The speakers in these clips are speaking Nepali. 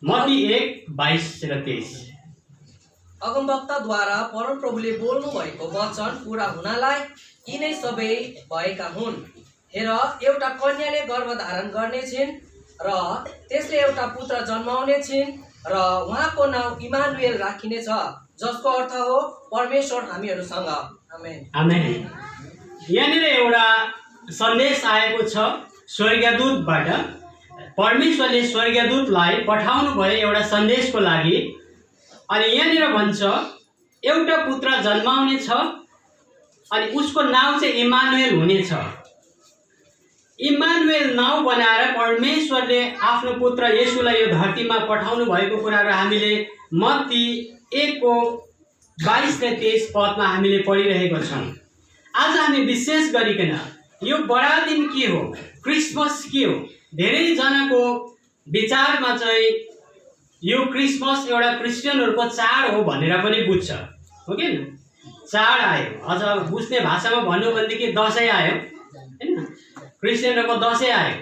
मत्ती 1:22-23। अगमवक्ताद्वारा परमप्रभुले बोल्नु भएको वचन पूरा हुनलाई यिनै सबै भएका हुन्। हेर, एउटा कन्याले गर्भधारण गर्नेछिन् र त्यसले एउटा पुत्र जन्माउने छिन् र उहाँको नाउँ इमानुएल राखिनेछ, जसको अर्थ हो परमेश्वर हामीहरूसँग। आमेन। आमेन। यहाँनिर एउटा सन्देश आएको छ स्वर्गदूतबाट। परमेश्वरले स्वर्गदूतलाई पठाउनु भयो एउटा सन्देशको लागि। अनि यहाँनिर भन्छ एउटा पुत्र जन्माउने छ अनि उसको नाउँ चाहिँ इमानुएल हुनेछ। इमानुएल नाउँ बनाएर परमेश्वरले आफ्नो पुत्र येशूलाई यो धरतीमा पठाउनु भएको कुराहरू हामीले मत्ती 1:22-23 पदमा हामीले पढिरहेको छौँ। आज हामी विशेष गरिकन यो बडा दिन के हो, क्रिसमस के हो, धेरैजनाको विचारमा चाहिँ यो क्रिसमस एउटा क्रिस्चियनहरूको चाड हो भनेर पनि बुझ्छ, हो कि न? चाड आयो, अझ बुझ्ने भाषामा भन्नु भनेदेखि दसैँ आयो, होइन? क्रिस्चियनहरूको दसैँ आयो।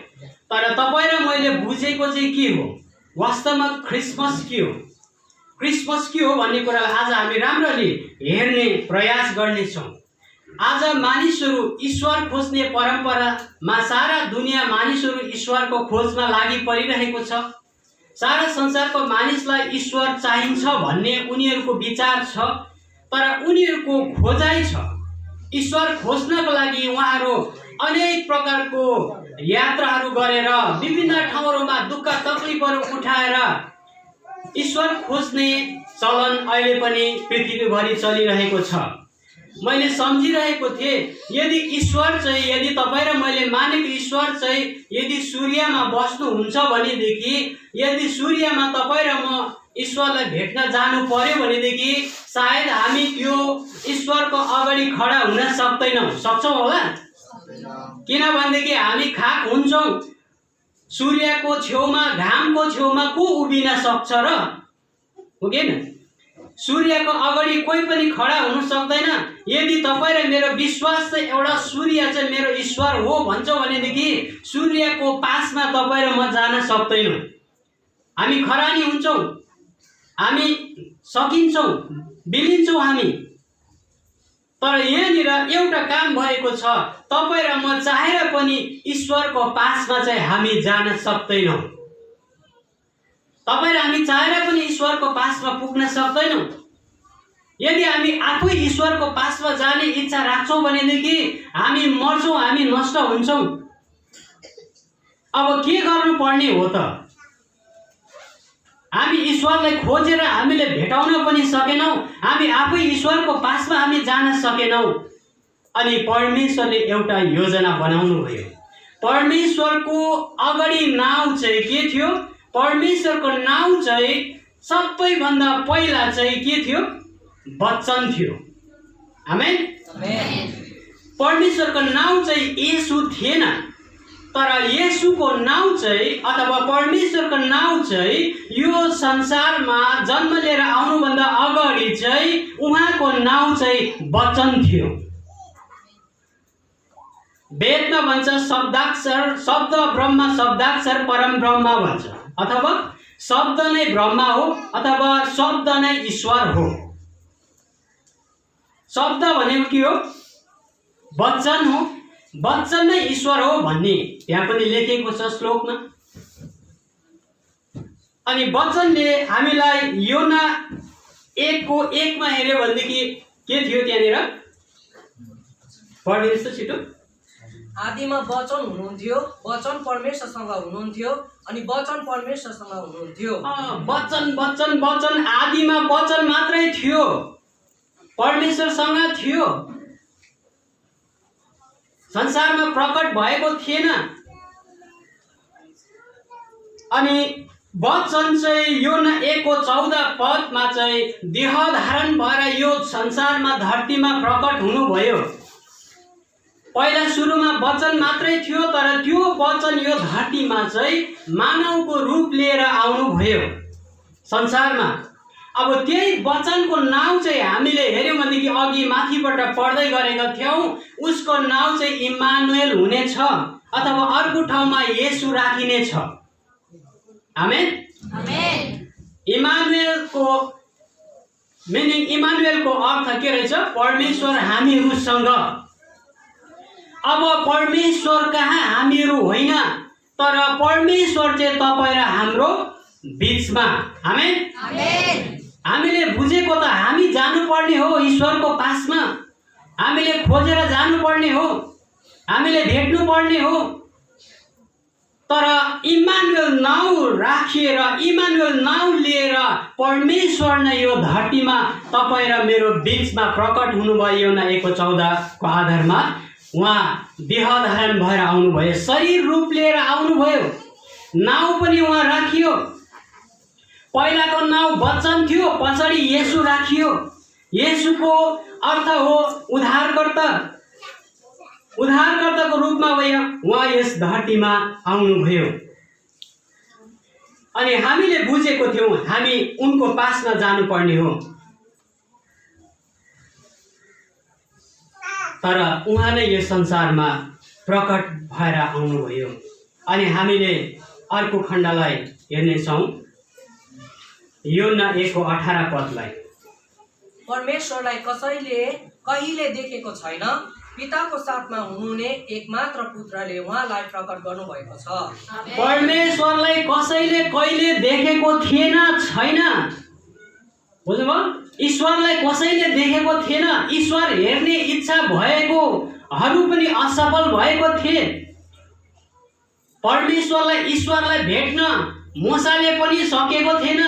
तर तपाईँ र मैले बुझेको चाहिँ के हो, वास्तवमा क्रिसमस के हो, क्रिसमस के हो भन्ने कुरालाई आज हामी राम्ररी हेर्ने प्रयास गर्नेछौँ। आज मानिसहरू ईश्वर खोज्ने परम्परामा सारा दुनियाँ मानिसहरू ईश्वरको खोजमा लागि परिरहेको छ। सारा संसारको मानिसलाई ईश्वर चाहिन्छ भन्ने उनीहरूको विचार छ, तर उनीहरूको खोजाइ छ। ईश्वर खोज्नको लागि उहाँहरू अनेक प्रकारको यात्राहरू गरेर विभिन्न ठाउँहरूमा दुःख तकलिफहरू उठाएर ईश्वर खोज्ने चलन अहिले पनि पृथ्वीभरि चलिरहेको छ। मैले सम्झिरहेको थिएँ, यदि ईश्वर चाहिँ, यदि तपाईँ र मैले मानेको ईश्वर चाहिँ यदि सूर्यमा बस्नुहुन्छ भनेदेखि, यदि सूर्यमा तपाईँ र म ईश्वरलाई भेट्न जानु पर्यो भनेदेखि सायद हामी त्यो ईश्वरको अगाडि खडा हुन सक्छौँ होला। किनभनेदेखि हामी खाक हुन्छौँ। सूर्यको छेउमा, घामको छेउमा को उभिन सक्छ र, हो कि न? सूर्यको अगाडि कोही पनि खडा हुन सक्दैन। यदि तपाईँ र मेरो विश्वास चाहिँ एउटा सूर्य चाहिँ मेरो ईश्वर हो भन्छ भनेदेखि सूर्यको पासमा तपाईँ र म जान सक्दैनौँ। हामी खरानी हुन्छौँ, हामी सकिन्छौँ, बिलिन्छौँ हामी। तर यहाँनिर एउटा काम भएको छ, तपाईँ र म चाहेर पनि ईश्वरको पासमा चाहिँ हामी जान सक्दैनौँ। तपाईँ र हामी चाहेर पनि ईश्वरको पासमा पुग्न सक्दैनौँ। यदि हामी आफै ईश्वरको पासमा जाने इच्छा राख्छौँ भनेदेखि हामी मर्छौँ, हामी नष्ट हुन्छौँ। अब के गर्नुपर्ने हो त? हामी ईश्वरलाई खोजेर हामीले भेटाउन पनि सकेनौँ, हामी आफै ईश्वरको पासमा हामी जान सकेनौँ। अनि परमेश्वरले एउटा योजना बनाउनु भयो। परमेश्वरको अगाडि नाउँ चाहिँ के थियो? परमेश्वरको नाउँ चाहिँ सबैभन्दा पहिला चाहिँ के थियो? वचन थियो। आमेन। परमेश्वरको नाउँ चाहिँ येशू थिएन, तर येशूको नाउँ चाहिँ अथवा परमेश्वरको नाउँ चाहिँ यो संसारमा जन्म लिएर आउनुभन्दा अगाडि चाहिँ उहाँको नाउँ चाहिँ वचन थियो। वेदमा भन्छ शब्दाक्षर, शब्द ब्रह्म, शब्दाक्षर परम ब्रह्म भन्छ, अथवा शब्द नै ब्रह्म हो अथवा शब्द नै ईश्वर हो। शब्द भनेको के हो? वचन हो, वचन नै ईश्वर हो भन्ने त्यहाँ पनि लेखेको छ श्लोकमा। अनि वचनले हामीलाई योना 1:1 हेर्यो भनेदेखि के थियो त्यहाँनिर? पढिदिनुहोस् त छिटो। आदिमा वचन हुनुहुन्थ्यो, वचन परमेश्वरसँग हुनुहुन्थ्यो अनि वचन परमेश्वरसँग हुनुहुन्थ्यो। वचन वचन वचन, आदिमा वचन मात्रै थियो, परमेश्वरसँग थियो, संसारमा प्रकट भएको थिएन। अनि वचन चाहिँ योना 1:14 चाहिँ देह धारण भएर यो संसारमा धरतीमा प्रकट हुनुभयो। पहिला सुरुमा वचन मात्रै थियो, तर त्यो वचन यो धरतीमा चाहिँ मानवको रूप लिएर आउनुभयो संसारमा। अब त्यही वचनको नाउँ चाहिँ हामीले हेर्यौँ भनेदेखि अघि माथिबाट पढ्दै गरेका थियौँ, उसको नाउँ चाहिँ इमानुएल हुनेछ अथवा अर्को ठाउँमा येशू राखिनेछ। आमेन। इमानुएलको मिनिङ, इमानुएलको अर्थ के रहेछ? परमेश्वर हामीहरूसँग। अब परमेश्वर कहाँ हामीहरू होइन, तर परमेश्वर चाहिँ तपाईँ र हाम्रो बीचमा। आमेन। हामीले बुझेको त हामी जानुपर्ने हो ईश्वरको पासमा, हामीले खोजेर जानुपर्ने हो, हामीले भेट्नु पर्ने हो। तर इमानुएल नाउँ राखिएर, इमानुएल नाउँ लिएर परमेश्वर नै यो धरतीमा तपाईँ र मेरो बीचमा प्रकट हुनुभयो। योना 1:14 आधारमा उहाँ देह धारण भएर आउनुभयो, शरीर रूप लिएर आउनुभयो। नाउँ पनि उहाँ राखियो। पहिलाको नाउँ वचन थियो, पछाडि येशू राखियो। येशूको अर्थ हो उद्धारकर्ता। उद्धारकर्ताको रूपमा उहाँ यस धरतीमा आउनुभयो। अनि हामीले बुझेको थियौँ हामी उनको पासमा जानुपर्ने हो, तर उहाँ नै यस संसारमा प्रकट भएर आउनुभयो। अनि हामीले अर्को खण्डलाई हेर्नेछौँ, योना 1:18 परमेश्वरलाई कसैले कहिले देखेको छैन, पिताको साथमा हुनुहुने एकमात्र पुत्रले उहाँलाई प्रकट गर्नुभएको छ। परमेश्वरलाई कसैले कहिले देखेको थिएन, छैन। बुझ्नुभयो? ईश्वरलाई कसैले देखेको थिएन। ईश्वर हेर्ने इच्छा भएकोहरू पनि असफल भएको थिए। परमेश्वरलाई, ईश्वरलाई भेट्न मूसाले पनि सकेको थिएन,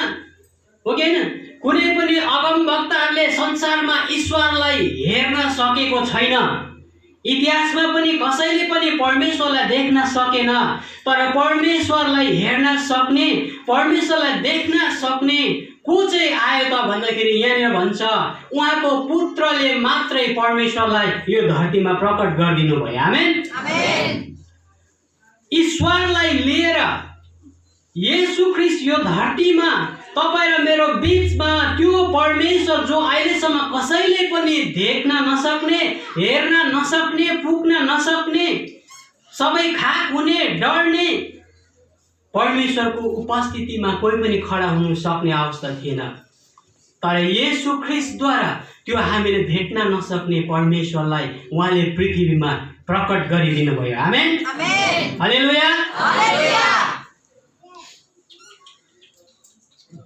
हो कि होइन? कुनै पनि अगमवक्ताहरूले संसारमा ईश्वरलाई हेर्न सकेको छैन। इतिहासमा पनि कसैले पनि परमेश्वरलाई देख्न सकेन। तर परमेश्वरलाई हेर्न सक्ने, परमेश्वरलाई देख्न सक्ने को चाहिँ आयो त भन्दाखेरि यहाँनिर भन्छ उहाँको पुत्रले मात्रै परमेश्वरलाई यो धरतीमा प्रकट गरिदिनु भयो। आमेन। ईश्वरलाई लिएर येशू ख्रीष्ट यो धरतीमा तपाईँ र मेरो बीचमा त्यो परमेश्वर जो अहिलेसम्म कसैले पनि देख्न नसक्ने, हेर्न नसक्ने, पुग्न नसक्ने, सबै खाक हुने, डर्ने परमेश्वरको उपस्थितिमा कोही पनि खडा हुन सक्ने अवस्था थिएन। तर येशू ख्रीष्टद्वारा त्यो हामीले भेट्न नसक्ने परमेश्वरलाई उहाँले पृथ्वीमा प्रकट गरिदिनु भयो। आमेन। हालेलुया।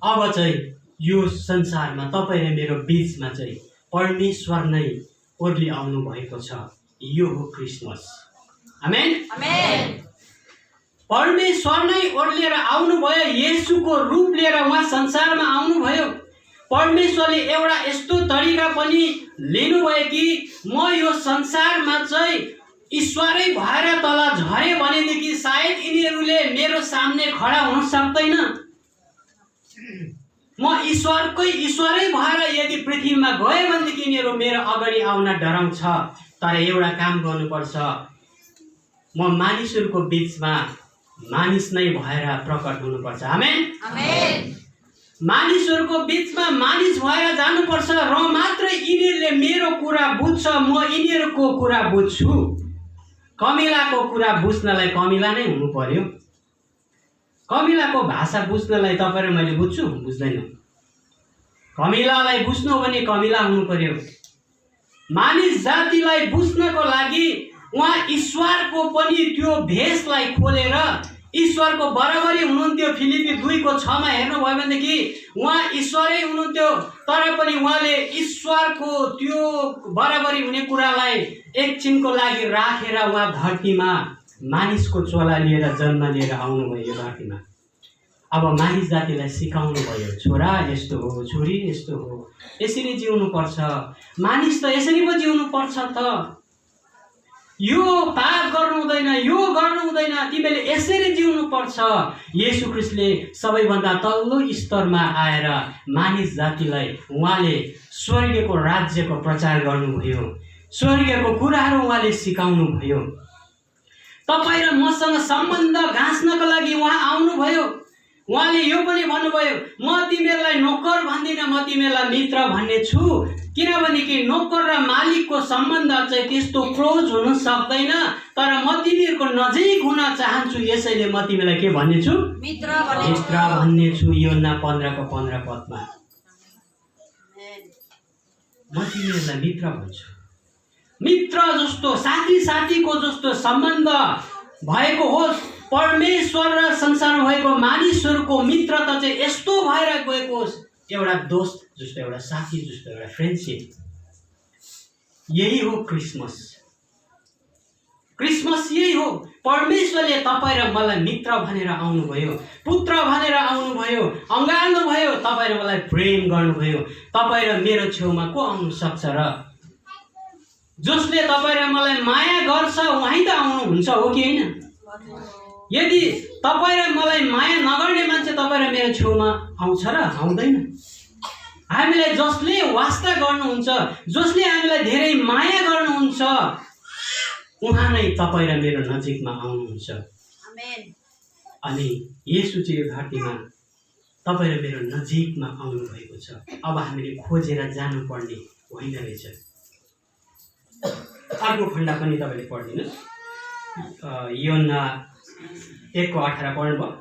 अब चाहिँ यो संसारमा तपाईँ र मेरो बीचमा चाहिँ परमेश्वर नै ओर्ली आउनु भएको छ। यो हो क्रिसमस। आमेन। परमेश्वर नै ओर्लिएर आउनुभयो, येशूको रूप लिएर उहाँ संसारमा आउनुभयो। परमेश्वरले एउटा यस्तो तरिका पनि लिनुभयो कि म यो संसारमा चाहिँ ईश्वरै भएर तल झरे भनेदेखि सायद यिनीहरूले मेरो सामने खडा हुन सक्दैन। म ईश्वरै भएर यदि पृथ्वीमा गए भनेदेखि यिनीहरू मेरो अगाडि आउन डराउँछ। तर एउटा काम गर्नुपर्छ, म मानिसहरूको बीचमा मानिस नै भएर प्रकट हुनुपर्छ। आमेन। मानिसहरूको बीचमा मानिस भएर जानुपर्छ र मात्रै यिनीहरूले मेरो कुरा बुझ्छ, म यिनीहरूको कुरा बुझ्छु। कमिलाको कुरा बुझ्नलाई कमिला नै हुनु पर्यो। कमिलाको भाषा बुझ्नलाई तपाईँ र मैले बुझ्छु, बुझ्दैन। कमिलालाई बुझ्नु भने कमिला हुनु पर्यो। मानिस जातिलाई बुझ्नको लागि उहाँ ईश्वरको पनि त्यो भेषलाई खोलेर ईश्वरको बराबरी हुनुहुन्थ्यो। फिलिपी 2:6 हेर्नुभयो भनेदेखि उहाँ ईश्वरै हुनुहुन्थ्यो, तर पनि उहाँले ईश्वरको त्यो बराबरी हुने कुरालाई एकछिनको लागि राखेर उहाँ धरतीमा मानिसको चोला लिएर जन्म लिएर आउनुभयो यो धरतीमा। अब मानिस जातिलाई सिकाउनु भयो, छोरा यस्तो हो, छोरी यस्तो हो, यसरी जिउनु पर्छ, मानिस त यसरी पो जिउनु पर्छ त, यो पाप गर्नु हुँदैन, यो गर्नु हुँदैन, तिमीले यसरी जिउनु पर्छ। येशू ख्रीष्टले सबैभन्दा तल्लो स्तरमा आएर मानिस जातिलाई उहाँले स्वर्गीयको राज्यको प्रचार गर्नुभयो, स्वर्गीयको कुराहरू उहाँले सिकाउनु भयो। तपाईँ र मसँग सम्बन्ध गाँच्नको लागि उहाँ आउनुभयो। उहाँले यो पनि भन्नुभयो, म तिमीहरूलाई नोकर भन्दिनँ, म तिमीहरूलाई मित्र भन्ने छु। किनभने कि नोकर र मालिकको सम्बन्ध चाहिँ त्यस्तो क्लोज हुन सक्दैन, तर म तिमीहरूको नजिक हुन चाहन्छु, यसैले म तिमीलाई के भन्ने छु? मित्र भन्ने छु। योहन्ना 15:15 पदमा म तिमीहरूलाई मित्र भन्छु। मित्र जस्तो, साथीको जस्तो सम्बन्ध भएको होस्। परमेश्वर र संसारमा भएको मानिसहरूको मित्रता चाहिँ यस्तो भएर गएको होस्, एउटा दोस्त जस्तो, एउटा साथी जस्तो, एउटा फ्रेन्डसिप। यही हो क्रिसमस। यही हो। परमेश्वरले तपाईँ र मलाई मित्र भनेर आउनुभयो, पुत्र भनेर आउनुभयो, अँगाल्नुभयो, तपाईँ र मलाई प्रेम गर्नुभयो। तपाईँ र मेरो छेउमा को आउनु सक्छ र? जसले तपाईँ र मलाई माया गर्छ उहाँ त आउनुहुन्छ, हो कि होइन? यदि तपाईँ र मलाई माया नगर्ने मान्छे तपाईँ र मेरो छेउमा आउँछ र? आउँदैन। हामीलाई जसले वास्ता गर्नुहुन्छ, जसले हामीलाई धेरै माया गर्नुहुन्छ, उहाँ नै तपाईँ र मेरो नजिकमा आउनुहुन्छ। अनि येशू चाहिँ यो धरतीमा तपाईँ र मेरो नजिकमा आउनुभएको छ। अब हामीले खोजेर जानुपर्ने होइन रहेछ। अर्को खण्ड पनि तपाईँले पढिदिनुहोस्। योहन्ना 1:18 पढ्नुभयो,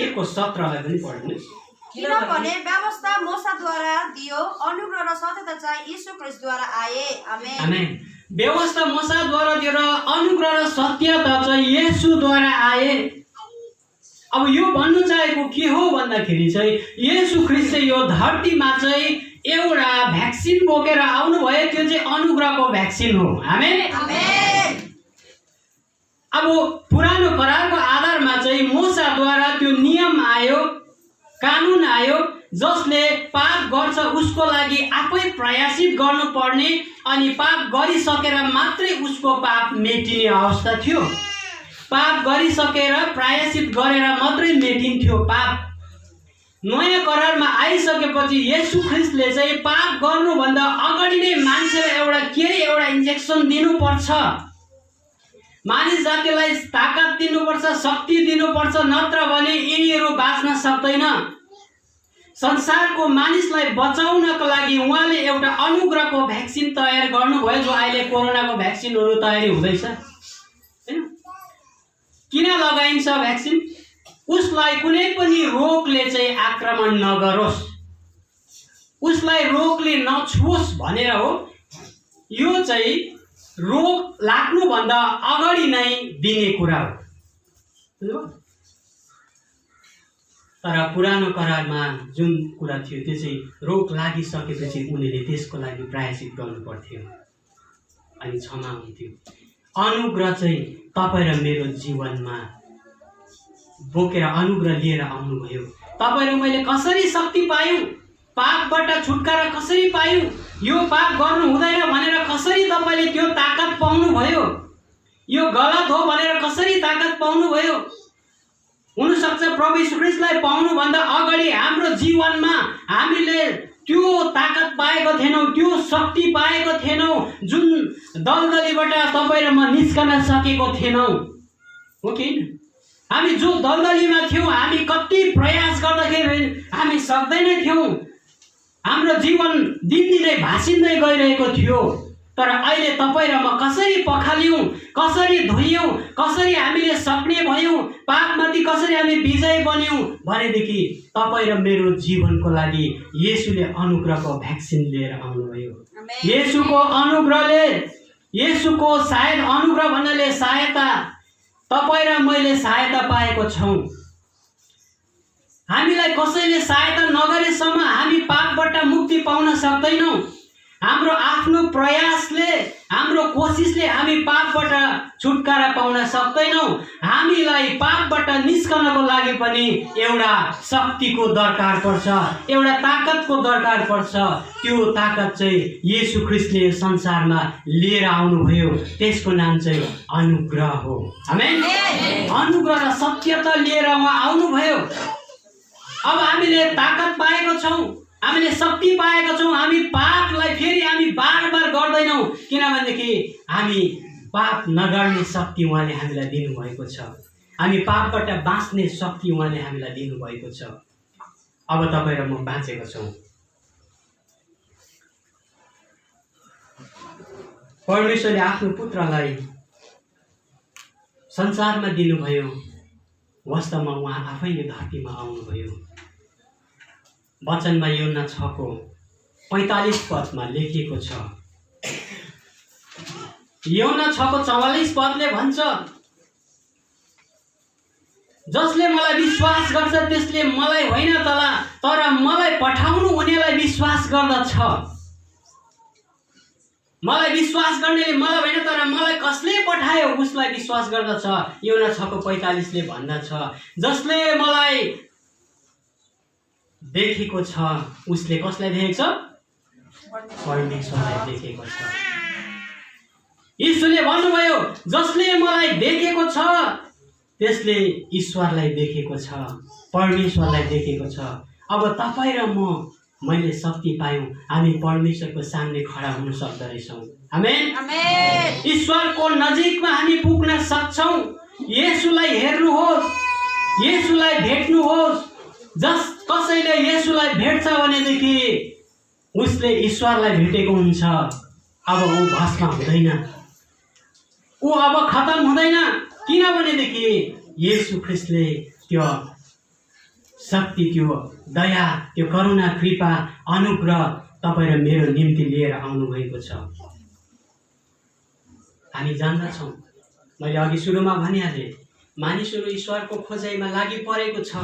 1:17 पनि पढिदिनुहोस्। किनभने व्यवस्था मूसाद्वारा दियो, अनुग्रह र सत्यता चाहिँ यीशु ख्रीष्टद्वारा आए। आमेन। व्यवस्था मूसाद्वारा दियो र अनुग्रह र सत्यता चाहिँ येशूद्वारा आए। अब यो भन्नु चाहेको के हो भन्दाखेरि चाहिँ येशू ख्रीष्ट चाहिँ यो धरतीमा चाहिँ एउटा भ्याक्सिन बोकेर आउनुभयो। त्यो चाहिँ अनुग्रहको भ्याक्सिन हो। आमेन। अब पुरानो करारको आधारमा चाहिँ मूसाद्वारा त्यो नियम आयो, कानुन आयो, जसले पाप गर्छ उसको लागि आफै प्रायश्चित गर्नुपर्ने, अनि पाप गरिसकेर मात्रै उसको पाप मेटिने अवस्था थियो। पाप गरिसकेर प्रायश्चित गरेर मात्रै मेटिन्थ्यो पाप। नयाँ करारमा आइसकेपछि येशू ख्रीष्टले चाहिँ पाप गर्नुभन्दा अगाडि नै मान्छेलाई एउटा इन्जेक्सन दिनुपर्छ। मानिस जातिलाई ताकत दिनुपर्छ, शक्ति दिनुपर्छ, नत्र भने यिनीहरू बाँच्न सक्दैन। संसारको मानिसलाई बचाउनको लागि उहाँले एउटा अनुग्रहको भ्याक्सिन तयार गर्नुभयो, जो अहिले कोरोनाको भ्याक्सिनहरू तयारी हुँदैछ। हैन? किन लगाइन्छ भ्याक्सिन? उसलाई कुनै पनि रोगले चाहिँ आक्रमण नगरोस्, उसलाई रोगले नछुओस् भनेर हो। यो चाहिँ रोग लाग्नुभन्दा अगाडि नै दिने कुरा हो। तर पुरानो करारमा जुन कुरा थियो त्यो चाहिँ रोग लागिसकेपछि उनीहरूले त्यसको लागि प्रायश्चित गर्नु पर्थ्यो अनि क्षमा हुन्थ्यो। अनुग्रह चाहिँ तपाईँ र मेरो जीवनमा बोकेर अनुग्रह लिएर आउनुभयो। तपाईँ र मैले कसरी शक्ति पायौँ, पापबाट छुटकारा कसरी पायौँ, यो पाप गर्नु हुँदैन भनेर कसरी तपाईँले त्यो ताकत पाउनुभयो, यो गलत हो भनेर कसरी ताकत पाउनुभयो। हुनसक्छ प्रभु यीशु ख्रीष्टलाई पाउनुभन्दा अगाडि हाम्रो जीवनमा हामीले त्यो ताकत पाएको थिएनौँ, त्यो शक्ति पाएको थिएनौँ, जुन दलदलीबाट तपाईँ र म निस्कन सकेको थिएनौँ, हो कि? हामी जो दलदलीमा थियौँ, हामी कति प्रयास गर्दाखेरि हामी सक्दैन थियौँ। हाम्रो जीवन दिनदिनै भासिँदै गइरहेको थियो। तर अहिले तपाईँ र म कसरी पखाल्यौँ, कसरी धोइयौँ, कसरी हामीले सक्ने भयौँ, पापमाथि कसरी हामी विजय बन्यौँ भनेदेखि तपाईँ र मेरो जीवनको लागि येशूले अनुग्रहको भ्याक्सिन लिएर आउनुभयो। येशूको अनुग्रहले, येशूको सायद अनुग्रह भन्नाले सहायता, तपाईँ र मैले सहायता पाएको छौँ। हामीलाई कसैले सहायता नगरेसम्म हामी पापबाट मुक्ति पाउन सक्दैनौँ। हाम्रो आफ्नो प्रयासले, हाम्रो कोसिसले हामी पापबाट छुटकारा पाउन सक्दैनौँ। हामीलाई पापबाट निस्कनको लागि पनि एउटा शक्तिको दरकार पर्छ, एउटा ताकतको दरकार पर्छ। त्यो ताकत चाहिँ येशू ख्रीष्टले संसारमा लिएर आउनुभयो, त्यसको नाम चाहिँ अनुग्रह हो। आमेन। अनुग्रह र सत्यता लिएर उहाँ आउनुभयो। अब हामीले ताकत पाएको छौँ, हामीले शक्ति पाएका छौँ। हामी पापलाई फेरि हामी बार बार गर्दैनौँ, किनभनेदेखि हामी पाप नगर्ने शक्ति उहाँले हामीलाई दिनुभएको छ। हामी पापबाट बाँच्ने शक्ति उहाँले हामीलाई दिनुभएको छ। अब तपाईँ र म बाँचेको छौँ। परमेश्वरले आफ्नो पुत्रलाई संसारमा दिनुभयो, वास्तवमा उहाँ आफै यो धरतीमा आउनुभयो। वचनमा यूहन्ना 6:45 लेखिएको छ। यूहन्ना 6:44 भन्छ, जसले मलाई विश्वास गर्छ त्यसले मलाई होइन तर मलाई पठाउनु हुनेलाई विश्वास गर्दछ। मलाई विश्वास गर्नेले मलाई होइन तर मलाई कसले पठायो उसलाई विश्वास गर्दछ। यूहन्ना 6:45 भन्दछ, जसले मलाई देखेको छ उसले कसलाई देखेको छ? परमेश्वरलाई देखेको छ। यीशुले भन्नुभयो, जसले मलाई देखेको छ त्यसले ईश्वरलाई देखेको छ, परमेश्वरलाई देखेको छ। अब तपाईँ र मैले शक्ति पायौँ, हामी परमेश्वरको सामने खडा हुन सक्दो रहेछौँ। आमेन। आमेन। ईश्वरको नजिकमा हामी पुग्न सक्छौँ। येशूलाई हेर्नुहोस्, येशूलाई भेट्नुहोस्। कसैले येशूलाई भेट्छ भनेदेखि उसले ईश्वरलाई भेटेको हुन्छ। अब ऊ भस्म हुँदैन, ऊ अब खत्म हुँदैन। किनभनेदेखि येशू ख्रीष्टले त्यो शक्ति, त्यो दया, त्यो करुणा, कृपा, अनुग्रह तपाईँ र मेरो निम्ति लिएर आउनुभएको छ। हामी जान्दछौँ, मैले अघि सुरुमा भनिहालेँ, मानिसहरू ईश्वरको खोजाइमा लागि परेको छ,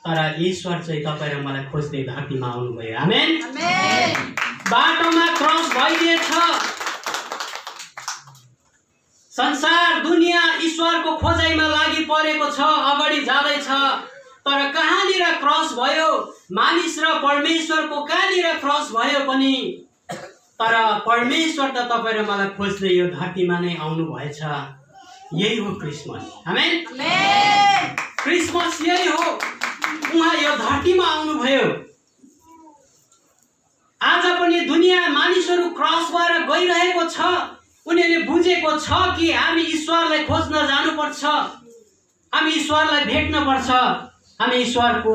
तर ईश्वर चाहिँ तपाईँ र मलाई खोज्दै धरतीमा आउनुभयो। आमेन। बाटोमा क्रस भइदिएछ। संसार दुनियाँ ईश्वरको खोजाइमा लागि परेको छ, अगाडि जाँदैछ, तर कहाँनिर क्रस भयो? मानिस र परमेश्वरको कहाँनिर क्रस भयो पनि, तर परमेश्वर त तपाईँ र मलाई खोज्दै यो धरतीमा नै आउनु भएछ। यही हो क्रिसमस। आमेन। क्रिसमस यही हो, उहाँ यो धरतीमा आउनुभयो। आज पनि दुनियाँ मानिसहरू क्रस भएर गइरहेको छ। उनीहरूले बुझेको छ कि हामी ईश्वरलाई खोज्न जानुपर्छ, हामी ईश्वरलाई भेट्नुपर्छ, हामी ईश्वरको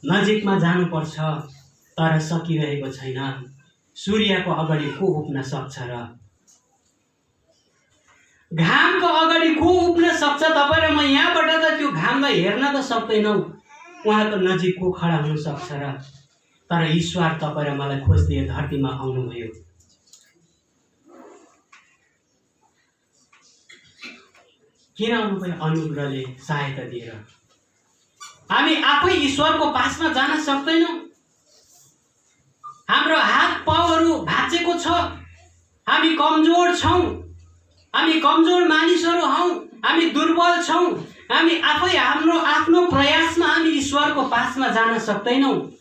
नजिकमा जानुपर्छ, तर सकिरहेको छैन। सूर्यको अगाडि को उठ्न सक्छ र? घामको अगाडि को उठ्न सक्छ? तपाईँ र म यहाँबाट त त्यो घामलाई हेर्न त सक्दैनौँ, उहाँको नजिक को खडा हुन सक्छ र? तर ईश्वर तपाईँ र मलाई खोज्दै धरतीमा आउनुभयो। किन आउनुभयो? अनुग्रहले सहायता दिएर। हामी आफै ईश्वरको पासमा जान सक्दैनौँ। हाम्रो हात पाउहरू भाँचेको छ, हामी कमजोर छौँ, हामी कमजोर मानिसहरू हौँ, हामी दुर्बल छौँ। हामी आफै हाम्रो आफ्नो प्रयासमा हामी ईश्वरको पासमा जान सक्दैनौँ।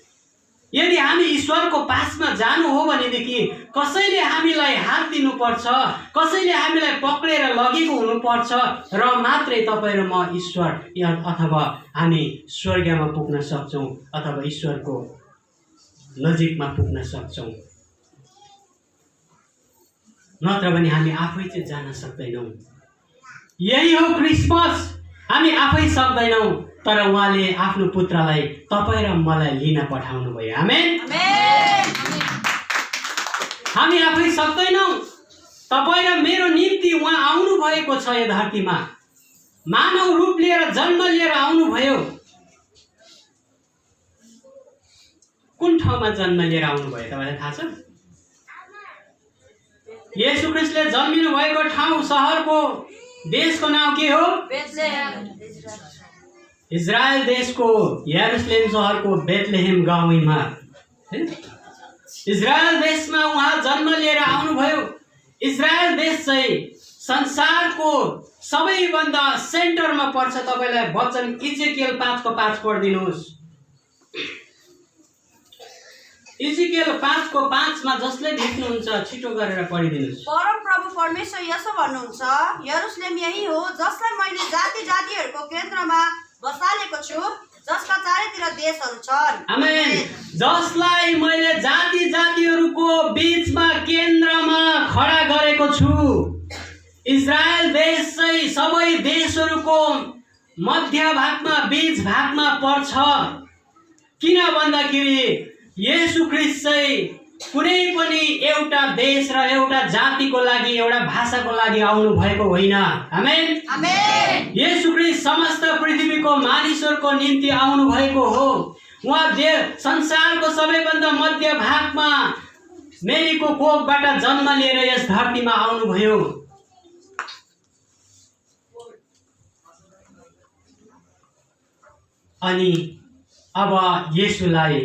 यदि हामी ईश्वरको पासमा जानु हो भनेदेखि कसैले हामीलाई हात दिनुपर्छ, कसैले हामीलाई पक्रेर लगेको हुनुपर्छ र मात्रै तपाईँ र म ईश्वर अथवा हामी स्वर्गमा पुग्न सक्छौँ, अथवा ईश्वरको नजिकमा पुग्न सक्छौँ। नत्र भने हामी आफै चाहिँ जान सक्दैनौँ। यही हो क्रिसमस। हामी आफै सक्दैनौँ, तर उहाँले आफ्नो पुत्रलाई तपाईँ र मलाई लिन पठाउनु भयो। आमेन। हामी आफै सक्दैनौँ। तपाईँ र मेरो निम्ति उहाँ आउनु भएको छ यो धरतीमा। मानव रूप लिएर, जन्म लिएर आउनुभयो। कुन ठाउँमा जन्म लिएर आउनुभयो तपाईँलाई थाहा छ? येशू ख्रीष्टले जन्मिनु भएको ठाउँ, सहरको, देशको नाम के हो? इजरायल देशको यरुशलेम सहरको बेथलेहेम गाउँमा। इजरायल देशमा उहाँ जन्म लिएर आउनुभयो। इजरायल देश चाहिँ संसारको सबैभन्दा सेन्टरमा पर्छ। तपाईँलाई वचन इजेकियल 5:5 पढिदिनुहोस्। इजेकियल 5:5 जसले देख्नुहुन्छ छिटो गरेर पढिदिनुहोस्। परम प्रभु परमेश्वर यसो भन्नुहुन्छ, यरुशलेम यही हो जसलाई मैले जाति जातिहरूको केन्द्रमा बसालेको छु, जसका चारैतिर देशहरू छन्। आमेन। जसलाई मैले जाति जातिहरूको बीचमा केन्द्रमा खडा गरेको छु। इजरायल देश चाहिँ सबै देशहरूको मध्य भागमा बीच भागमा पर्छ। किन भन्दाखेरि येशू ख्रीष्ट चाहिँ कुनै पनि एउटा देश र एउटा जातिको लागि एउटा भाषाको लागि आउनु भएको होइन। आमेन आमेन। येशू ख्रीष्ट समस्त पृथ्वीको मानिसहरूको निम्ति आउनु भएको हो। उहाँ संसारको सबैभन्दा मध्य भागमा मेरीको कोखबाट जन्म लिएर यस धरतीमा आउनुभयो। अनि अब येशूलाई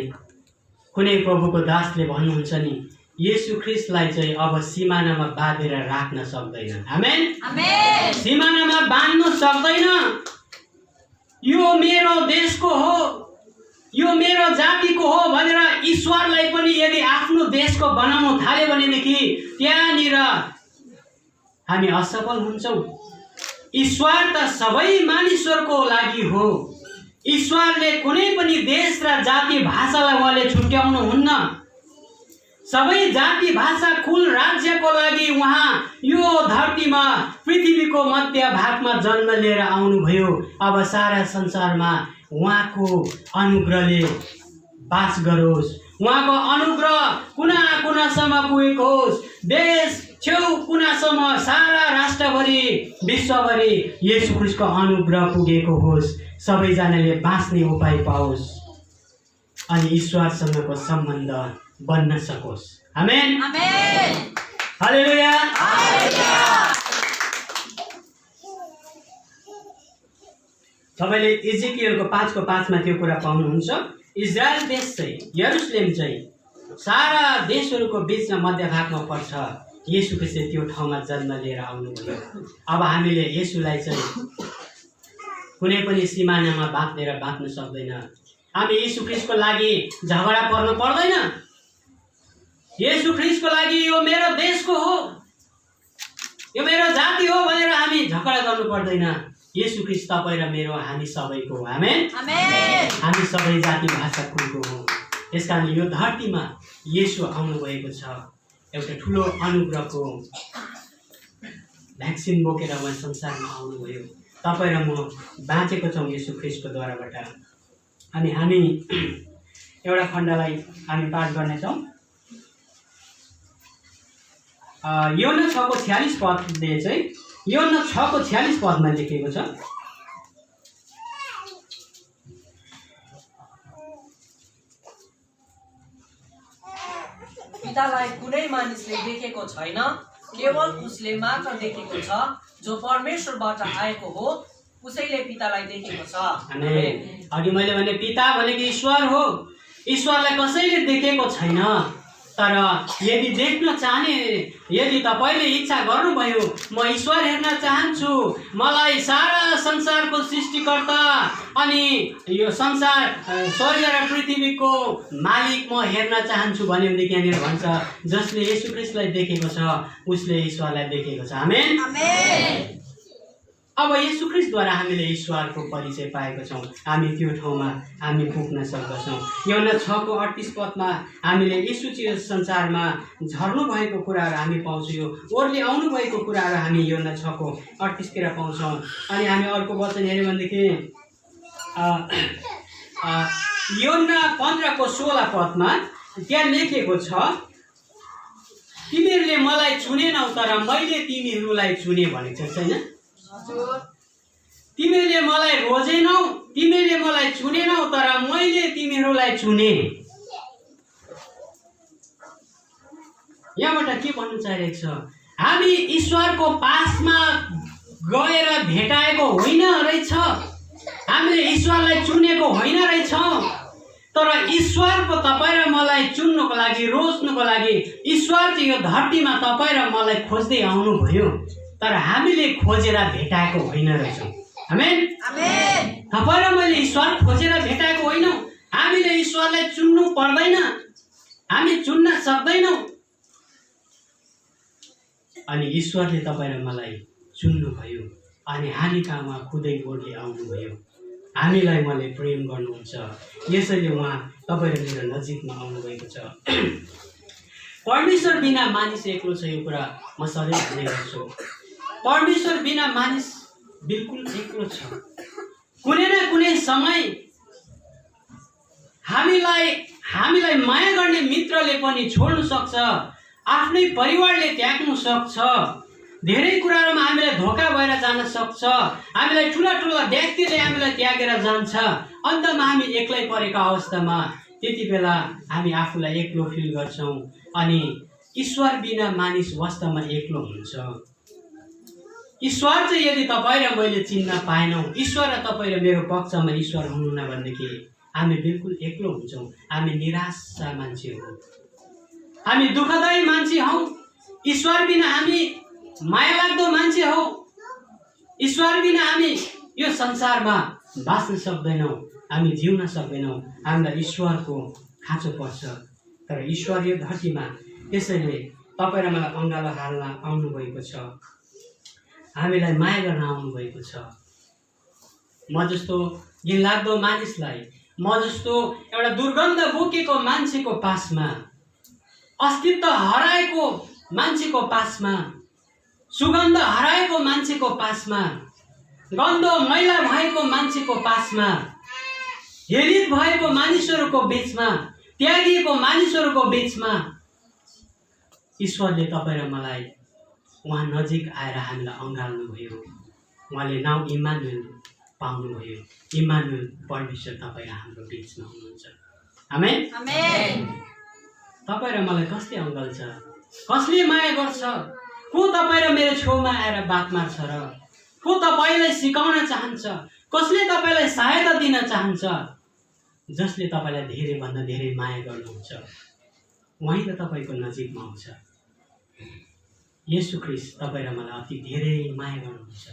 कुनै प्रभुको दासले भन्नुहुन्छ नि, येशू ख्रीष्टलाई चाहिँ अब सिमानामा बाँधेर राख्न सक्दैन। आमेन आमेन। सिमानामा बाँध्नु सक्दैन। यो मेरो देशको हो, यो मेरो जातिको हो भनेर ईश्वरलाई पनि यदि आफ्नो देशको बनाउन थाल्यो भनेदेखि त्यहाँनिर हामी असफल हुन्छौँ। ईश्वर त सबै मानिसहरूको लागि हो। ईश्वरले कुनै पनि देश र जाति भाषालाई उहाँले छुट्याउनुहुन्न। सबै जाति भाषा कुल राज्यको लागि उहाँ यो धरतीमा पृथ्वीको मध्य भागमा जन्म लिएर आउनुभयो। अब सारा संसारमा उहाँको अनुग्रहले बास गरोस्, उहाँको अनुग्रह कुना कुनासम्म पुगेको होस्, देश छेउ कुनासम्म सारा राष्ट्रभरि विश्वभरि येशू ख्रीष्टको अनुग्रह पुगेको होस्, सबैजनाले बाँच्ने उपाय पाओस् अनि ईश्वरसँगको सम्बन्ध बन्न सकोस्। आमेन आमेन। हालेलुया। तपाईले इजेकियलको 5:5 मा त्यो कुरा पाउनुहुन्छ। इजरायल देश चाहिँ, यरुशलेम चाहिँ सारा देशहरूको बिचमा मध्य भागमा पर्छ। येशू ख्रीष्टले त्यो ठाउँमा जन्म लिएर आउनुभयो। अब हामीले येशूलाई चाहिँ कुनै पनि सिमानामा बाँध्न सक्दैन। हामी येशू ख्रीष्टको लागि झगडा पर्नु पर्दैन। येशू ख्रीष्टको लागि यो मेरो देशको हो, यो मेरो जाति हो भनेर हामी झगडा गर्नु पर्दैन। येशू ख्रीष्ट तपाईँ र मेरो हामी सबैको हो। आमेन आमेन। हामी सबै जाति भाषा कुलको हो। यसकारण यो धरतीमा येशू आउनु भएको छ। एउटा ठुलो अनुग्रहको भ्याक्सिन बोकेर उहाँ संसारमा आउनुभयो। तपाईँ र म बाँचेको छौँ येशू ख्रीष्टको द्वाराबाट। अनि हामी एउटा खण्डलाई हामी पाठ गर्नेछौँ। योना 6:46 पदले चाहिँ, योना 6:46 पदमा लेखेको छ, पितालाई कुनै मानिसले देखेको छैन, केवल उसले मात्र देखेको छ। जो परमेश्वरबाट आएको हो उसैले पितालाई देखेको छ। आमेन। अघि मैले भने पिता भनेको ईश्वर हो। ईश्वरलाई कसैले देखेको छैन। तर यदि देख्न चाहने, यदि तपाईँले इच्छा गर्नुभयो म ईश्वर हेर्न चाहन्छु, मलाई सारा संसारको सृष्टिकर्ता अनि यो संसार स्वर्ग र पृथ्वीको मालिक म हेर्न चाहन्छु भनेदेखि यहाँनिर भन्छ जसले येशू ख्रीष्टलाई देखेको छ उसले ईश्वरलाई देखेको छ। आमेन आमेन। अब येशू ख्रीष्टद्वारा हामीले ईश्वरको परिचय पाएका छौँ। हामी त्यो ठाउँमा हामी पुग्न सक्दछौँ। योना 6:38 पदमा हामीले येशू चाहिँ संसारमा झर्नु भएको कुराहरू हामी पाउँछौँ। यो ओर्ली आउनु भएको कुराहरू हामी योना 6:38 तिर पाउँछौँ। अनि हामी अर्को वचन हेऱ्यौँ भनेदेखि योना 15:16 पदमा त्यहाँ लेखेको छ, तिमीहरूले मलाई चुनेनौ तर मैले तिमीहरूलाई चुने भनेको छ। छैन, तिमीहरूले मलाई रोजेनौ, तिमीहरूले मलाई चुनेनौ तर मैले तिमीहरूलाई चुने। यहाँबाट के भन्नु चाहिएको छ, हामी ईश्वरको पासमा गएर भेटाएको होइन रहेछ, हामीले ईश्वरलाई चुनेको होइन रहेछौँ। तर ईश्वरको तपाईँ र मलाई चुन्नको लागि, रोज्नको लागि ईश्वर चाहिँ यो धरतीमा तपाईँ र मलाई खोज्दै आउनुभयो। तर हामीले खोजेर भेटाएको होइन रहेछौँ। आमेन आमेन। तपाईँ र मैले ईश्वर खोजेर भेटाएको होइनौँ। हामीले ईश्वरलाई चुन्नु पर्दैन, हामी चुन्न सक्दैनौँ। अनि ईश्वरले तपाईँ र मलाई चुन्नुभयो अनि हामी कहाँमा खुदै गोडले आउनुभयो। हामीलाई उहाँले प्रेम गर्नुहुन्छ, यसैले उहाँ तपाईँ र मेरो नजिकमा आउनुभएको छ। परमेश्वर बिना मानिस एक्लो छ, यो कुरा म सधैँ भन्ने गर्छु। परमेश्वर बिना मानिस बिल्कुल एक्लो छ। कुनै न कुनै समय हामीलाई माया गर्ने मित्रले पनि छोड्नु सक्छ, आफ्नै परिवारले त्याग्नु सक्छ, धेरै कुराहरूमा हामीलाई धोका भएर जान सक्छ, हामीलाई ठुला ठुला व्यक्तिले हामीलाई त्यागेर जान्छ। अन्तमा हामी एक्लै परेका अवस्थामा त्यति बेला हामी आफूलाई एक्लो फिल गर्छौँ अनि ईश्वर बिना मानिस वास्तवमा एक्लो हुन्छ। ईश्वर चाहिँ यदि तपाईँ र मैले चिन्न पाएनौँ, ईश्वर र तपाईँ र मेरो पक्षमा ईश्वर हुनुहुन्न भनेदेखि हामी बिल्कुल एक्लो हुन्छौँ। हामी निराशा मान्छे हौ, हामी दुःखदायी मान्छे हौ। ईश्वर बिना हामी माया लाग्दो मान्छे हौ। ईश्वर बिना हामी यो संसारमा बाँच्न सक्दैनौँ, हामी जिउन सक्दैनौँ। हामीलाई ईश्वरको खाँचो पर्छ। तर ईश्वर यो धरतीमा त्यसैले तपाईँ र मलाई अँगालो हाल्न आउनुभएको छ, हामीलाई माया गर्न आउनुभएको छ। म जस्तो घिनलाग्दो मानिसलाई, म जस्तो एउटा दुर्गन्ध बोकेको मान्छेको पासमा, अस्तित्व हराएको मान्छेको पासमा, सुगन्ध हराएको मान्छेको पासमा, गन्ध मैला भएको मान्छेको पासमा, हेरित भएको मानिसहरूको बीचमा, त्यागिएको मानिसहरूको बीचमा ईश्वरले तपाईँ र मलाई उहाँ नजिक आएर हामीलाई अँगाल्नुभयो। उहाँले नाउँ इमानुएल पाउनुभयो। इमानुएल परमेश्वर तपाईँ र हाम्रो बीचमा हुनुहुन्छ। आमेन। आमेन। तपाईँ र मलाई कसले अँगाल्छ? कसले माया गर्छ? को तपाईँ र मेरो छेउमा आएर बात मार्छ र? को तपाईँलाई सिकाउन चाहन्छ? कसले तपाईँलाई सहायता दिन चाहन्छ? जसले तपाईँलाई धेरैभन्दा धेरै माया गर्नुहुन्छ उहाँ त तपाईँको नजिकमा आउँछ। येशू ख्रीष्ट तपाईँ र मलाई अति धेरै माया गर्नुहुन्छ,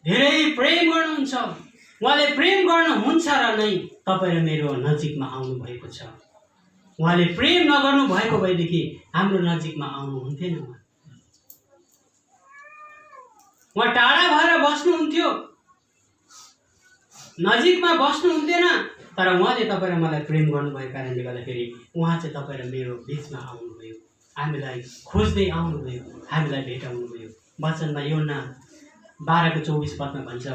धेरै प्रेम गर्नुहुन्छ। उहाँले प्रेम गर्नुहुन्छ र नै तपाईँ र मेरो नजिकमा आउनुभएको छ। उहाँले प्रेम नगर्नु भएको भएदेखि हाम्रो नजिकमा आउनुहुन्थेन। उहाँ टाढा भएर बस्नुहुन्थ्यो, नजिकमा बस्नुहुन्थेन। तर उहाँले तपाईँ र मलाई प्रेम गर्नुभएको कारणले गर्दाखेरि उहाँ चाहिँ तपाईँ र मेरो बिचमा आउनुभयो, हामीलाई खोज्दै आउनुभयो, हामीलाई भेटाउनुभयो। वचनमा यूहन्ना 12:24 भन्छ,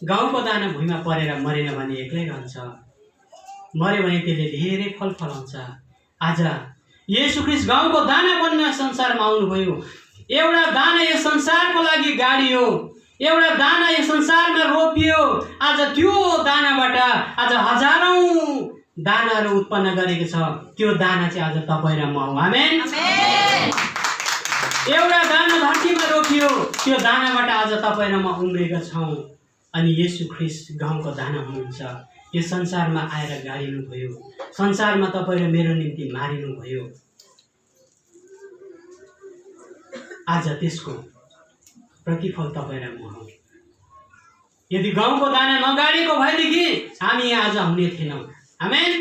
गाउँको दाना भुइँमा परेर मरेन भने एक्लै रहन्छ, मर्यो भने त्यसले धेरै फल फलाउँछ। आज येशू ख्रीष्ट गाउँको दाना बन्न संसारमा आउनुभयो। एउटा दाना यो संसारको लागि गाडियो, एउटा दाना यो संसारमा रोपियो। आज त्यो दानाबाट आज हजारौं दानाहरू उत्पन्न गरेको छ। त्यो दाना चाहिँ आज तपाईँ र म हौ। आमेन। एउटा दाना धरतीमा रोपियो, त्यो दानाबाट आज तपाईँ र म उम्रेका छौँ। अनि येशू ख्रीष्ट गाउँको दाना हुनुहुन्छ। यो संसारमा आएर गाडिनुभयो, संसारमा तपाईँ र मेरो निम्ति मारिनुभयो। आज त्यसको प्रतिफल तपाईँ र म हौ। यदि गाउँको दाना नगाडेको भएदेखि हामी यहाँ आज हुने थिएनौँ। आमेन।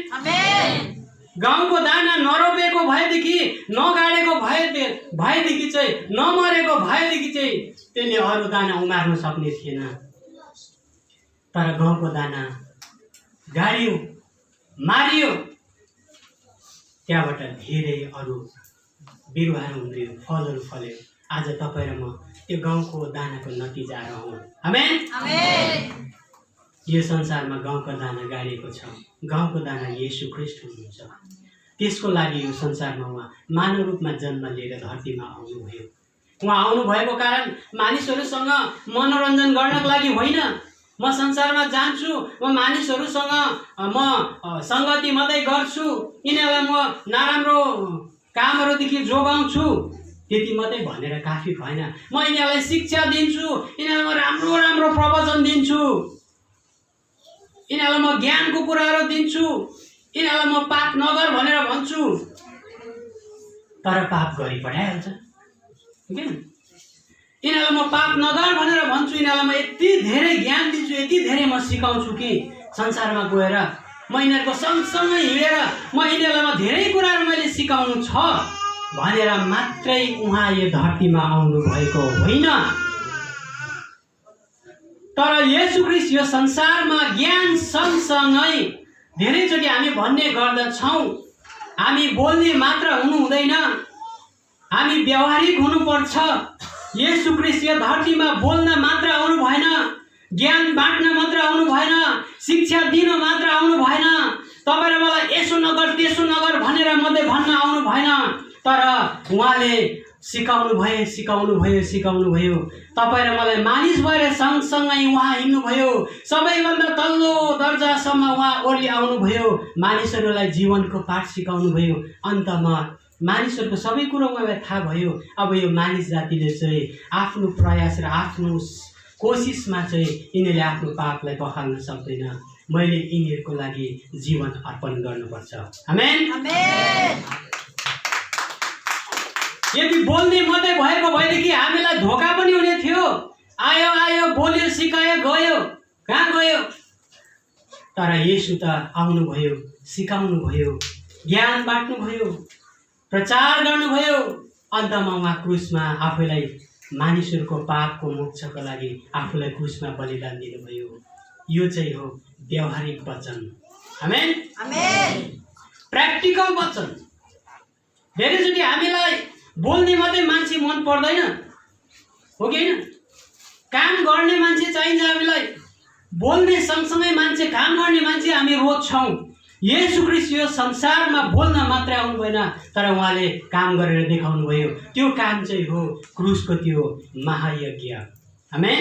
गाउँको दाना नरोपेको भएदेखि, नगाडेको भएदेखि चाहिँ, नमरेको भएदेखि चाहिँ त्यसले अरू दाना उमार्न सक्ने थिएन। तर गाउँको दाना गाडियो, मारियो, त्यहाँबाट धेरै अरू बिरुवाहरू उम्रियो, फलहरू फल्यो। आज तपाईँ र म त्यो गाउँको दानाको नतिजा हौँ। आमेन। यो संसारमा गाउँको दाना गाडिएको छ। गाउँको दाना येशू ख्रीष्ट हुनुहुन्छ। त्यसको लागि यो संसारमा उहाँ मानव रूपमा जन्म लिएर धरतीमा आउनुभयो। उहाँ आउनुभएको कारण मानिसहरूसँग मनोरञ्जन गर्नको लागि होइन। म संसारमा जान्छु, म मानिसहरूसँग म सङ्गति मात्रै गर्छु, यिनीहरूलाई म नराम्रो कामहरूदेखि जोगाउँछु, त्यति मात्रै भनेर काफी भएन। म यिनीहरूलाई शिक्षा दिन्छु, यिनीहरूलाई म राम्रो राम्रो प्रवचन दिन्छु, यिनीहरूलाई म ज्ञानको कुराहरू दिन्छु, यिनीहरूलाई म पाप नगर भनेर भन्छु, तर पाप गरी पठाइहाल्छ। यिनीहरूलाई म पाप नगर भनेर भन्छु, यिनीहरूलाई म यति धेरै ज्ञान दिन्छु, यति धेरै म सिकाउँछु कि संसारमा गएर म यिनीहरूको सँगसँगै हिँडेर म यिनीहरूलाई म धेरै कुराहरू मैले सिकाउनु छ भनेर मात्रै उहाँ यो धरतीमा आउनु भएको होइन। तर येशू ख्रीष्ट यो संसारमा ज्ञान सँगसँगै धेरैचोटि हामी भन्ने गर्दछौँ, हामी बोल्ने मात्र हुनु हुँदैन, हामी व्यावहारिक हुनुपर्छ। येशू ख्रीष्ट यो धरतीमा बोल्न मात्र आउनु भएन, ज्ञान बाँड्न मात्र आउनु भएन, शिक्षा दिन मात्र आउनु भएन, तपाईँ र मलाई यसो नगर त्यसो नगर भनेर मात्रै भन्न आउनु भएन, तर उहाँले सिकाउनु भयो। तपाईँ र मलाई मानिस भएर सँगसँगै उहाँ हिँड्नुभयो। सबैभन्दा तल्लो दर्जासम्म उहाँ ओर्ली आउनुभयो, मानिसहरूलाई जीवनको पाठ सिकाउनु भयो। अन्तमा मानिसहरूको सबै कुरो उहाँलाई थाहा भयो। अब यो मानिस जातिले चाहिँ आफ्नो प्रयास र आफ्नो कोसिसमा चाहिँ यिनीहरूले आफ्नो पापलाई बखाल्न सक्दैन। मैले यिनीहरूको लागि जीवन अर्पण गर्नुपर्छ। आमेन। यदि बोल्ने मात्रै भएको भएदेखि हामीलाई धोका पनि हुने थियो। आयो बोल्यो, सिकायो, गयो, कहाँ गयो? तर येशू त आउनुभयो, सिकाउनु भयो, ज्ञान बाँड्नु भयो, प्रचार गर्नुभयो। अन्तमा उहाँ क्रुसमा आफूलाई मानिसहरूको पापको मोक्षको लागि आफूलाई क्रुसमा बलिदान दिनुभयो। यो चाहिँ हो व्यावहारिक वचन। आमेन। प्र्याक्टिकल वचन। धेरैचोटि हामीलाई बोल्ने मात्रै मान्छे मन पर्दैन, हो कि होइन? काम गर्ने मान्छे चाहिन्छ हामीलाई। बोल्ने सँगसँगै मान्छे, काम गर्ने मान्छे हामी रोज्छौँ। येशू ख्रीष्ट यो संसारमा बोल्न मात्रै आउनु भएन, तर उहाँले काम गरेर देखाउनु भयो। त्यो काम चाहिँ हो क्रुसको त्यो महायज्ञ। आमेन।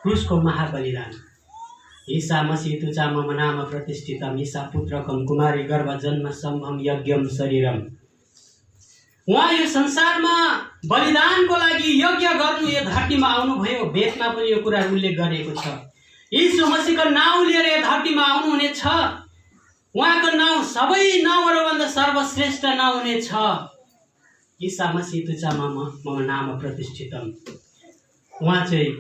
क्रुसको महाबलिदान। ईसा मसीह तुचा मम नाम प्रतिष्ठितम ईसा पुत्रकम कुमारी गर्भ जन्म सम्भम यज्ञम शरीरम। उहाँ यो संसारमा बलिदानको लागि यज्ञ गर्नु यो धरतीमा आउनुभयो। वेदमा पनि यो कुरा उल्लेख गरिएको छ। यीशु मसीहको नाउँ लिएर यो धरतीमा आउनुहुनेछ। उहाँको नाउँ सबै नाउँहरूभन्दा सर्वश्रेष्ठ नाउँ हुनेछ। ईसा मसीह तुचा मम नाम प्रतिष्ठितम। उहाँ चाहिँ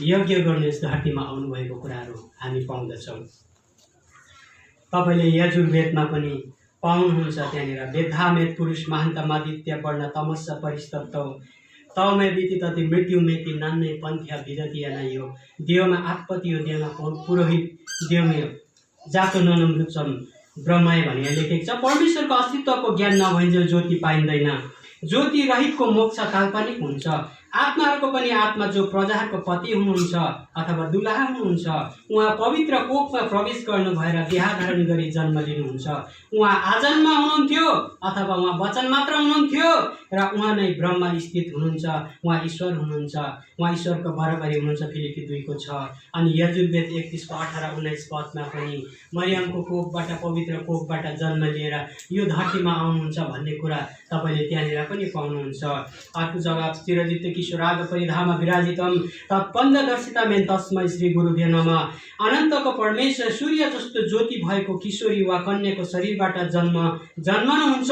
यज्ञ गर्ने यस धरतीमा आउनुभएको कुराहरू हामी पाउँदछौँ। तपाईँले यजुर्वेदमा पनि पाउनुहुन्छ। त्यहाँनिर वेदामेत पुरुष महान्तमादित्य वर्ण तमस्स परिस्तप्तौ तौमे बिति तति मृत्यु मेति नन्ने पन्थ्या विदति अनायो देवमा आपत्ति हो देवमा पुरोहित देवमे जातो ननम लुचम ब्रह्मय भनेर लेखेको छ। परमेश्वरको अस्तित्वको ज्ञान नभइन्जेल ज्योति पाइँदैन। ज्योति रहितको मोक्ष काल्पनिक हुन्छ। आत्माहरूको पनि आत्मा जो प्रजाहरूको पति हुनुहुन्छ अथवा दुलाहा हुनुहुन्छ, उहाँ पवित्र कोखमा प्रवेश गर्नु भएर देह धारण गरी जन्म लिनुहुन्छ। उहाँ आजन्म हुनुहुन्थ्यो अथवा उहाँ वचन मात्र हुनुहुन्थ्यो र उहाँ नै ब्रह्म स्थित हुनुहुन्छ। उहाँ ईश्वर हुनुहुन्छ। उहाँ ईश्वरको बराबरी हुनुहुन्छ। फिलिपी 2:6। अनि यजुर्वेद 31:18-19 पदमा पनि मरियमको कोखबाट पवित्र कोखबाट जन्म लिएर यो धरतीमा आउनुहुन्छ भन्ने कुरा तपाईँले त्यहाँनिर पनि पाउनुहुन्छ। अर्को जग्गा चिरजित किशोराग परिधामा विराजितम तत्पन्ददर्शितामेन तस्मै श्री गुरुभ्यो नमः। अनन्तको परमेश्वर सूर्य जस्तो ज्योति भएको किशोरी वा कन्याको शरीरबाट जन्मनुहुन्छ।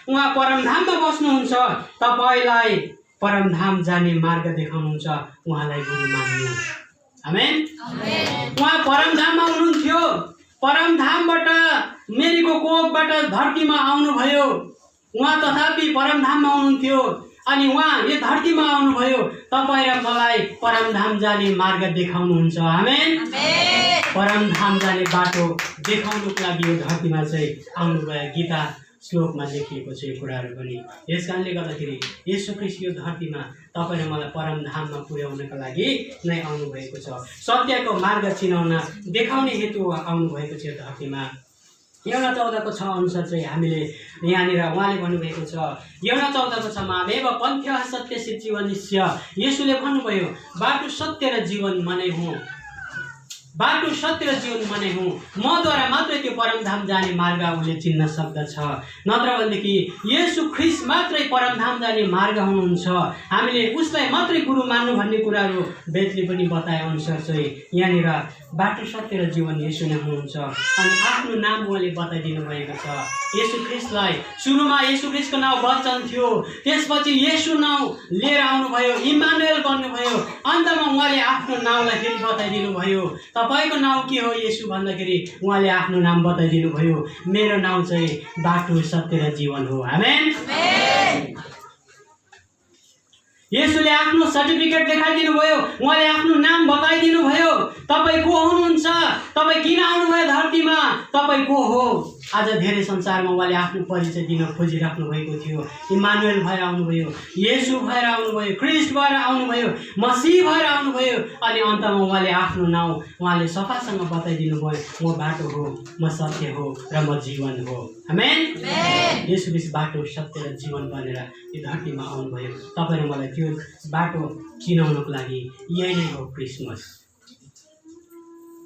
उहाँ परमधाममा बस्नुहुन्छ। तपाईँलाई परमधाम जाने मार्ग देखाउनुहुन्छ। उहाँलाई गुरु मान्नु। आमेन। उहाँ परमधाममा हुनुहुन्थ्यो। परमधामबाट मेरीको कोखबाट धरतीमा आउनुभयो। उहाँ तथापि परमधाममा हुनुहुन्थ्यो अनि उहाँ यो धरतीमा आउनुभयो। तपाईँ र मलाई परमधाम जाने मार्ग देखाउनुहुन्छ। आमेन। परमधाम जाने बाटो देखाउनुको लागि यो धरतीमा चाहिँ आउनुभयो। गीता श्लोकमा लेखिएको छ यो कुराहरू पनि। यस कारणले गर्दाखेरि येशू ख्रीष्ट यो धरतीमा तपाईँ र मलाई परमधाममा पुर्याउनका लागि नै आउनुभएको छ। सत्यको मार्ग चिनाउन देखाउने हेतु आउनुभएको छ यो धरतीमा। एउटा 14 अनुसार चाहिँ हामीले यहाँनिर उहाँले भन्नुभएको छ। एउटा 14 मामेव पन्थ्य सत्य जीवनिस्य। येशूले भन्नुभयो बाटो सत्य र जीवन म नै हुँ। बाटो सत्य र जीवन म नै हुँ। मद्वारा मात्रै त्यो परमधाम जाने मार्ग उसले चिन्न सक्दछ। नत्र भनेदेखि येशू ख्रीष्ट मात्रै परमधाम जाने मार्ग हुनुहुन्छ। हामीले उसलाई मात्रै गुरु मान्नु भन्ने कुराहरू वेदले पनि बताए अनुसार चाहिँ यहाँनिर बाटो सत्य र जीवन येशू नै हुनुहुन्छ। अनि आफ्नो नाम उहाँले बताइदिनु भएको छ। येशू ख्रीष्टलाई सुरुमा येशू ख्रीष्टको नाउँ वचन थियो। त्यसपछि येशू नाउँ लिएर आउनुभयो, इम्मानुएल बन्नुभयो। अन्तमा उहाँले आफ्नो नाउँलाई फेरि बताइदिनु भयो। तपाईँको नाउँ के हो येशू भन्दाखेरि उहाँले आफ्नो नाम बताइदिनु भयो। मेरो नाउँ चाहिँ बाटो सत्य र जीवन हो। आमेन। येशूले आफ्नो सर्टिफिकेट देखाइदिनु भयो। उहाँले आफ्नो नाम बताइदिनु भयो। तपाईँ को हुनुहुन्छ? तपाईँ किन आउनुभयो धरतीमा, तपाईँ को हो? आज धेरै संसारमा उहाँले आफ्नो परिचय दिन खोजिराख्नु भएको थियो। इमानुएल भएर आउनुभयो, येशू भएर आउनुभयो, ख्रिस्ट भएर आउनुभयो, मसीह भएर आउनुभयो। अनि अन्तमा उहाँले आफ्नो नाउँ उहाँले सफासँग बताइदिनु भयो, म बाटो हो, म सत्य हो र म जीवन हो। आमेन। येशू ख्रिस्ट बाटो, सत्य र जीवन बनेर यो धरतीमा आउनुभयो। तपाईँ र मलाई त्यो बाटो चिनाउनको लागि यही नै हो क्रिसमस।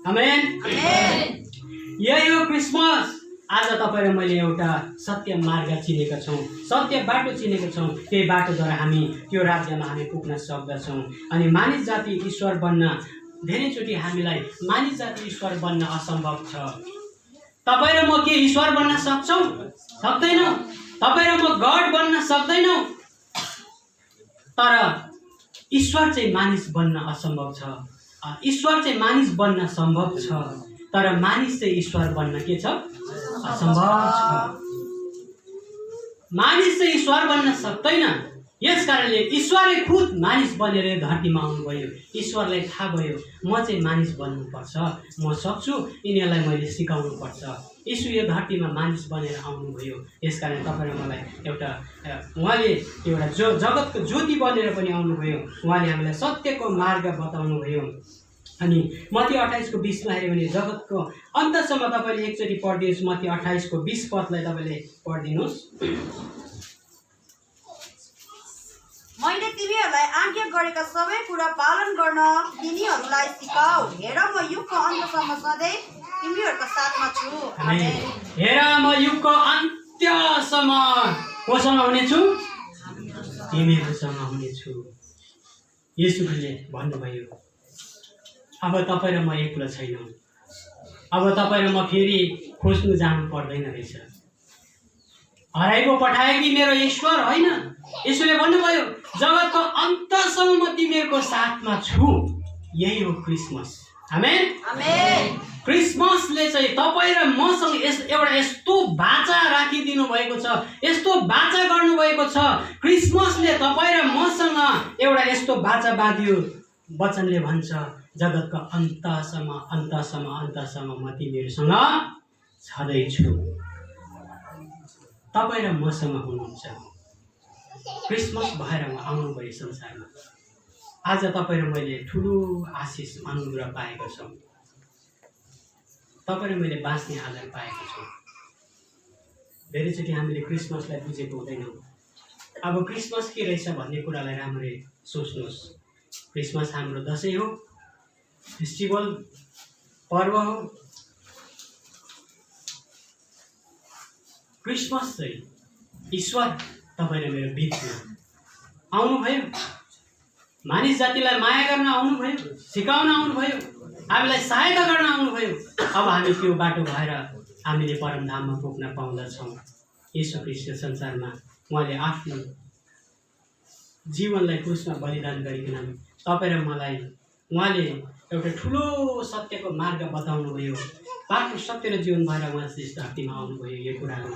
आमेन। यही हो क्रिसमस। आज तपाईँ र मैले एउटा सत्य मार्ग चिनेका छौँ, सत्य बाटो चिनेका छौँ। त्यही बाटोद्वारा हामी त्यो राज्यमा हामी पुग्न सक्दछौँ। अनि मानिस जाति ईश्वर बन्न, धेरैचोटि हामीलाई मानिस जाति ईश्वर बन्न असम्भव छ। तपाईँ र म के ईश्वर बन्न सक्छौँ? सक्दैनौँ। तपाईँ र म गड बन्न सक्दैनौँ। तर ईश्वर चाहिँ मानिस बन्न असम्भव छ। ईश्वर चाहिँ मानिस बन्न सम्भव छ, तर मानिस चाहिँ ईश्वर बन्न के छ? असम्भव छ। मानिस चाहिँ ईश्वर बन्न सक्दैन। यस कारणले ईश्वरले खुद मानिस बनेर धरतीमा आउनुभयो। ईश्वरलाई थाहा भयो म चाहिँ मानिस बन्नुपर्छ, म सक्छु, यिनीहरूलाई मैले सिकाउनुपर्छ। यीशु यो धरतीमा मानिस बनेर आउनुभयो। यसकारण तपाईँ र मलाई उहाँले एउटा जगतको ज्योति बनेर पनि आउनुभयो। उहाँले हामीलाई सत्यको मार्ग बताउनुभयो। अनि मत्ती 28 को 20 मा हेऱ्यो भने जगतको अन्तसम्म तपाईँले एकचोटि पढिदिनुहोस्। मत्ती 28 को 20 पदलाई तपाईँले पढिदिनुहोस्। मैले तिमीहरूलाई आज्ञा गरेका सबै कुरा पालन गर्न तिनीहरूलाई सिकाऊ। हेर म युगको अन्तसम्म सधैँ तिमीहरूको साथमा छु। आमेन। हेर म युगको अन्त्यसम्म कोसँग हुनेछु? तिमीहरूसँग हुनेछु। येशूले भन्नुभयो अब तपाईँ र म एक्लो छैनौँ। अब तपाईँ र म फेरि खोज्नु जानु पर्दैन रहेछ। हराएको पठाएकी मेरो ईश्वर होइन। यसोले भन्नुभयो जगतको अन्तसम्म म तिमीहरूको साथमा छु। यही हो क्रिसमस। आमेन। आमेन। क्रिसमसले चाहिँ तपाईँ र मसँग एउटा यस्तो बाचा राखिदिनु भएको छ, यस्तो बाचा गर्नुभएको छ। क्रिसमसले तपाईँ र मसँग एउटा यस्तो बाचा बाँधियो। वचनले भन्छ जगतको अन्तसम्म म तिमीहरूसँग छँदैछु। तपाईँ र मसँग हुनुहुन्छ। क्रिसमस भएर आउनुभयो संसारमा। आज तपाईँ र मैले ठुलो आशिष अनुग्रह पाएको छौँ। तपाईँ र मैले बाँच्ने आधार पाएको छौँ। धेरैचोटि हामीले क्रिसमसलाई बुझेको हुँदैनौँ। अब क्रिसमस के रहेछ भन्ने कुरालाई राम्ररी सोच्नुहोस्। क्रिसमस हाम्रो दसैँ हो, फेस्टिभल पर्व हो। क्रिसमस चाहिँ ईश्वर तपाईँ र मेरो बिचमा आउनुभयो। मानिस जातिलाई माया गर्न आउनुभयो, सिकाउन आउनुभयो, हामीलाई सहायता गर्न आउनुभयो। अब हामी त्यो बाटो भएर हामीले परमधाममा पुग्न पाउँदछौँ। यीशु ख्रीष्ट संसारमा उहाँले आफ्नो जीवनलाई क्रुसमा बलिदान गरिकन तपाईँ र मलाई उहाँले एउटा ठुलो सत्यको मार्ग बताउनुभयो। बाटो सत्य र जीवन भएर उहाँ यस धरतीमा आउनुभयो। यो कुराहरू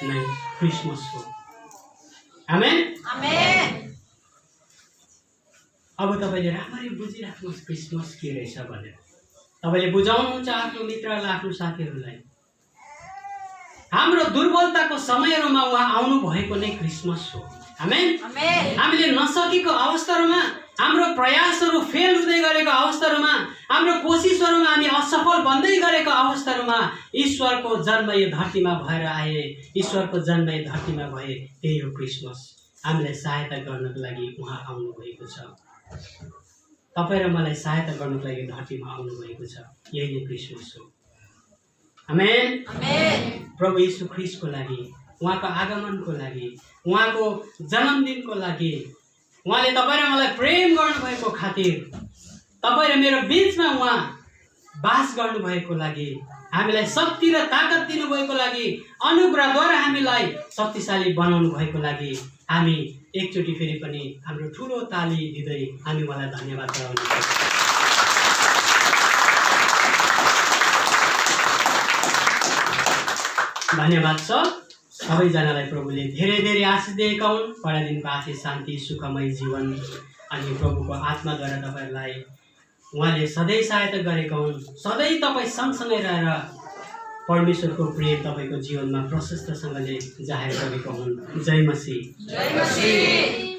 नै क्रिसमस हो। आमेन। आमेन। अब तपाईँले राम्ररी बुझिराख्नुहोस् क्रिसमस के रहेछ भनेर। तपाईँले बुझाउनुहुन्छ आफ्नो मित्रहरूलाई, आफ्नो साथीहरूलाई। हाम्रो दुर्बलताको समयहरूमा उहाँ आउनु भएको नै क्रिसमस हो। आमेन। हामीले नसकेको अवस्थाहरूमा, हाम्रो प्रयासहरू फेल हुँदै गरेको अवस्थाहरूमा, हाम्रो कोसिसहरूमा हामी असफल बन्दै गरेको अवस्थाहरूमा ईश्वरको जन्म यो धरतीमा भएर आए। ईश्वरको जन्म यो धरतीमा भए। त्यही हो क्रिसमस। हामीलाई सहायता गर्नको लागि उहाँ आउनुभएको छ। तपाईँ र मलाई सहायता गर्नको लागि धरतीमा आउनुभएको छ। यही नै क्रिसमस हो। आमेन। आमेन। प्रभु यीशु ख्रीष्टको लागि, उहाँको आगमनको लागि, उहाँको जन्मदिनको लागि, उहाँले तपाईँ र मलाई प्रेम गर्नुभएको खातिर, तपाईँ र मेरो बिचमा उहाँ बास गर्नुभएको लागि, हामीलाई शक्ति र ताकत दिनुभएको लागि, अनुग्रहद्वारा हामीलाई शक्तिशाली बनाउनु भएको लागि हामी एकचोटि फेरि पनि हाम्रो ठुलो ताली दिँदै हामी उहाँलाई धन्यवाद गराउनुपर्छ। धन्यवाद छ सबैजनालाई। प्रभुले धेरै धेरै आशिष दिएका हुन्। पढाइदिनको आशिष, शान्ति, सुखमय जीवन अनि प्रभुको आत्माद्वारा तपाईँहरूलाई उहाँले सधैँ सहायता गरेका हुन्। सधैँ तपाईँ सँगसँगै रहेर परमेश्वरको प्रेम तपाईँको जीवनमा प्रशस्तसँगले जाहेर गरेको हुन्। जय मसीह। जय मसीह।